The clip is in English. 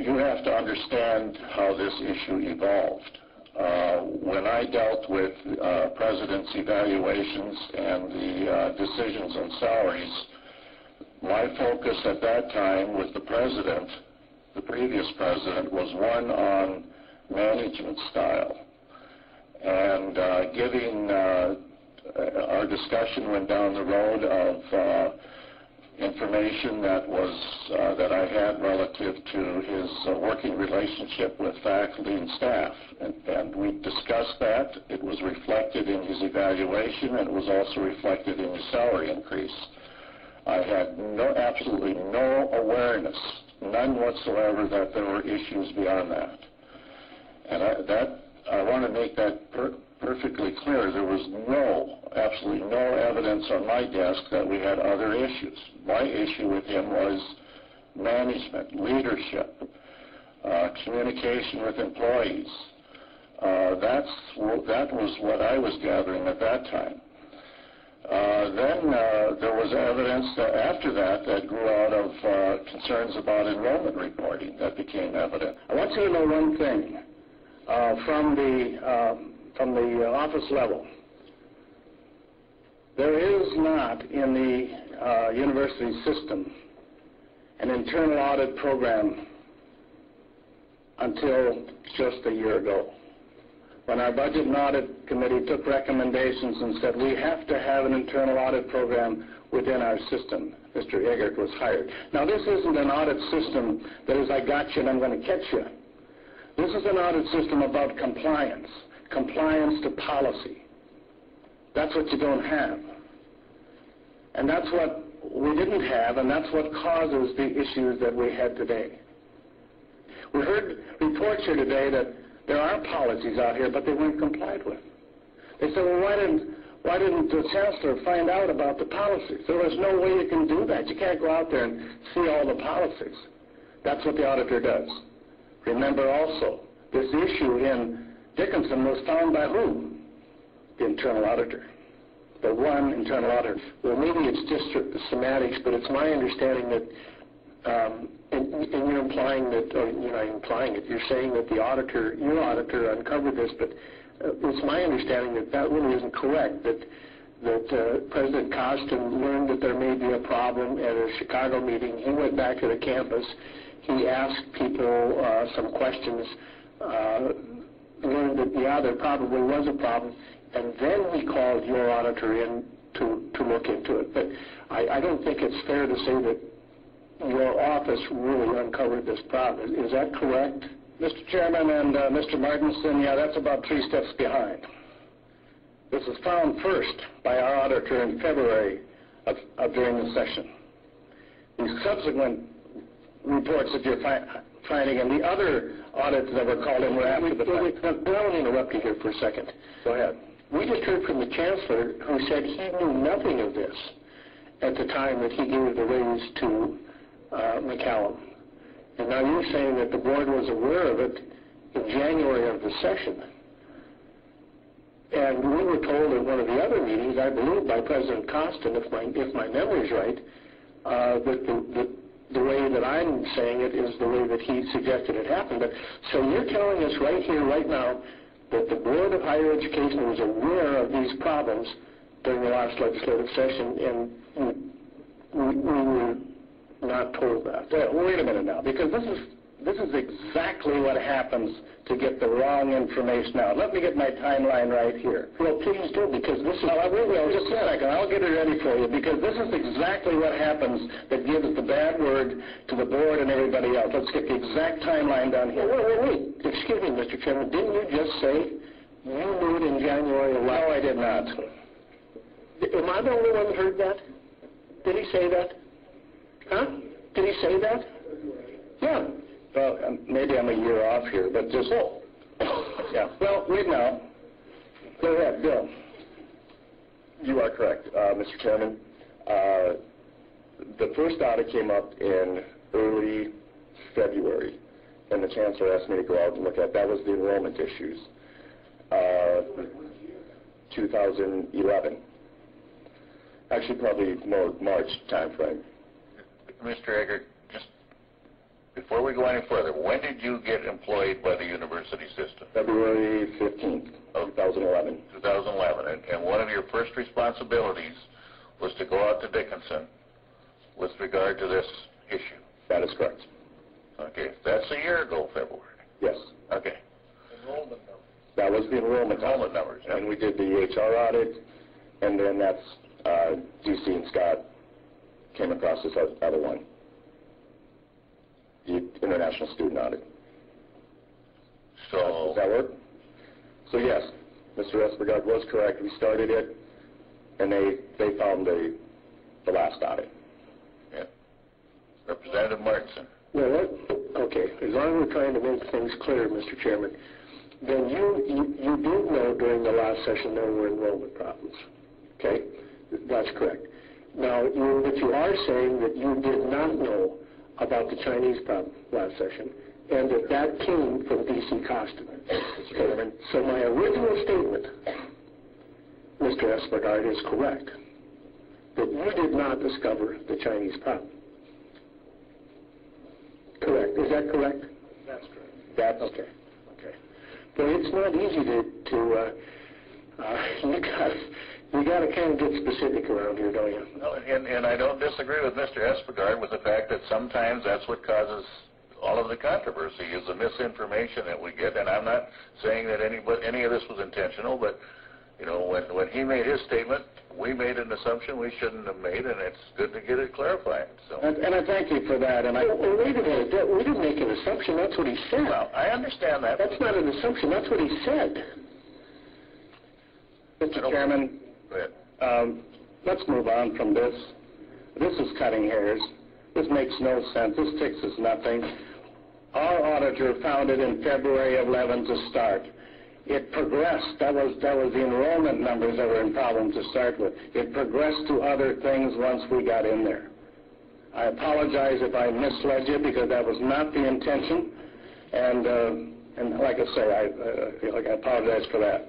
you have to understand how this issue evolved. When I dealt with President's evaluations and the decisions on salaries, my focus at that time with the President, the previous President, was one on management style. And our discussion went down the road of information that I had relative to his working relationship with faculty and staff. And we discussed that. It was reflected in his evaluation, and it was also reflected in his salary increase. I had absolutely no awareness, none whatsoever, that there were issues beyond that. And I want to make that perfectly clear. There was absolutely no evidence on my desk that we had other issues. My issue with him was management, leadership, communication with employees. That was what I was gathering at that time. Then there was evidence that after that grew out of concerns about enrollment reporting that became evident. I want you to know one thing from the office level. There is not in the university system an internal audit program until just a year ago, when our Budget and Audit Committee took recommendations and said we have to have an internal audit program within our system. Mr. Eggert was hired. Now, this isn't an audit system that is, I got you and I'm going to catch you. This is an audit system about compliance to policy. That's what you don't have. And that's what we didn't have, and that's what causes the issues that we had today. We heard reports here today that there are policies out here, but they weren't complied with. They said, well, why didn't the chancellor find out about the policies? There was no way you can do that. You can't go out there and see all the policies. That's what the auditor does. Remember also, this issue in Dickinson was found by who? The internal auditor. The one internal auditor. Well, maybe it's just the semantics, but it's my understanding that, and you're implying that, or you're not implying it, you're saying that the auditor, your auditor uncovered this, but it's my understanding that that really isn't correct, that President Costin learned that there may be a problem at a Chicago meeting. He went back to the campus. He asked people some questions, learned that, yeah, there probably was a problem, and then he called your auditor in to look into it. But I don't think it's fair to say that your office really uncovered this problem. Is that correct? Mr. Chairman and Mr. Martinson, yeah, that's about 3 steps behind. This was found first by our auditor in February of during the session. The subsequent reports that you're finding and the other audits that were called in were after the fact. I want to interrupt you here for a second. Go ahead. We just heard from the chancellor who said he knew nothing of this at the time that he gave the raise to McCallum. And now you're saying that the board was aware of it in January of the session. And we were told at one of the other meetings, I believe by President Costin, if my memory is right, that the way that I'm saying it is the way that he suggested it happened. But, so you're telling us right here, right now, that the Board of Higher Education was aware of these problems during the last legislative session, and we were not told that. Well, wait a minute now, because this is exactly what happens to get the wrong information out. Let me get my timeline right here. Well, please do, because this is... Well, I will, just a second. I'll get it ready for you, because this is exactly what happens that gives the bad word to the board and everybody else. Let's get the exact timeline down here. Wait. Excuse me, Mr. Chairman. Didn't you just say you knew it in January of last... No, I did not. Am I the only one that heard that? Did he say that? Huh? Did he say that? Yeah. Well, maybe I'm a year off here, but just... Yeah. Well, wait now. Go ahead, Bill. You are correct, Mr. Chairman. The first audit came up in early February, and the chancellor asked me to go out and look at. That was the enrollment issues. 2011. Actually, probably more March time frame. Mr. Eggert, before we go any further, when did you get employed by the university system? February 15th, 2011. 2011. And one of your first responsibilities was to go out to Dickinson with regard to this issue. That is correct. Okay. That's a year ago, February. Yes. Okay. Enrollment numbers. That was the enrollment Numbers. Yeah. And we did the HR audit, and then that's DC and Scott came across this other one, the international student audit. So, does that work? So yes, Mr. Espegard was correct. We started it, and they found the last audit. yeah. Representative Martinson. Well, okay, as long as we're trying to make things clear, Mr. Chairman, then you did know during the last session there were enrollment problems, okay? That's correct. Now, but you are saying that you did not know about the Chinese problem last session, and that came from D.C. Costin. Okay. So my original statement, Mr. Espegard, is correct, that you did not discover the Chinese problem. Correct. Is that correct? That's correct. That's okay. Okay. Well, it's not easy you got to kind of get specific around here, don't you? No, and I don't disagree with Mr. Espegard with the fact that sometimes that's what causes all of the controversy is the misinformation that we get. And I'm not saying that any of this was intentional, but you know, when he made his statement, we made an assumption we shouldn't have made, and it's good to get it clarified. So. And I thank you for that. And Well, wait a minute. We didn't make an assumption. That's what he said. Well, I understand that. That's not an assumption. That's what he said. Mr. Chairman, Go ahead. let's move on from this. This is cutting hairs. This makes no sense. This fixes nothing. Our auditor found it in February of 11 to start. It progressed. That was the enrollment numbers that were in problem to start with. It progressed to other things once we got in there. I apologize if I misled you because that was not the intention. And like I say, I apologize for that.